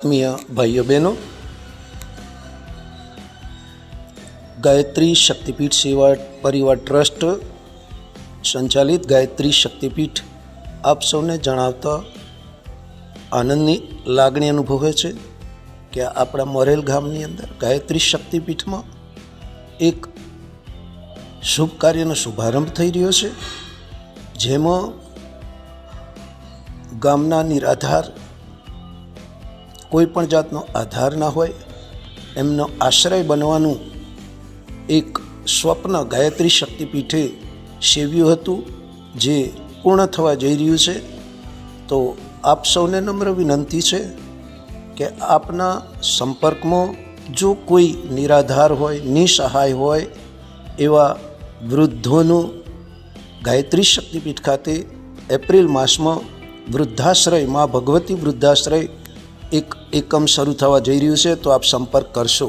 આત્મીય ભાઈઓ બહેનો, ગાયત્રી શક્તિપીઠ સેવા પરિવાર ટ્રસ્ટ સંચાલિત ગાયત્રી શક્તિપીઠ આપ સૌને જણાવતા આનંદની લાગણી અનુભવે છે કે આપણા મોરેલ ગામની અંદર ગાયત્રી શક્તિપીઠમાં એક શુભ કાર્યનો શુભારંભ થઈ રહ્યો છે, જેમાં ગામના નિરાધાર, કોઈ પણ જાતનો આધાર ના હોય એમનો આશ્રય બનવાનું એક સ્વપ્ન ગાયત્રી શક્તિપીઠે સેવ્યું હતું, જે પૂર્ણ થવા જઈ રહ્યું છે. તો આપ સૌને નમ્ર વિનંતી છે કે આપના સંપર્કમાં જો કોઈ નિરાધાર હોય, નિસહાય હોય એવા વૃદ્ધોનું ગાયત્રી શક્તિપીઠ ખાતે એપ્રિલ માસમાં વૃદ્ધાશ્રય, મા ભગવતી વૃદ્ધાશ્રય એક એકમ શરૂ થવા જઈ રહ્યું છે, તો આપ સંપર્ક કરશો.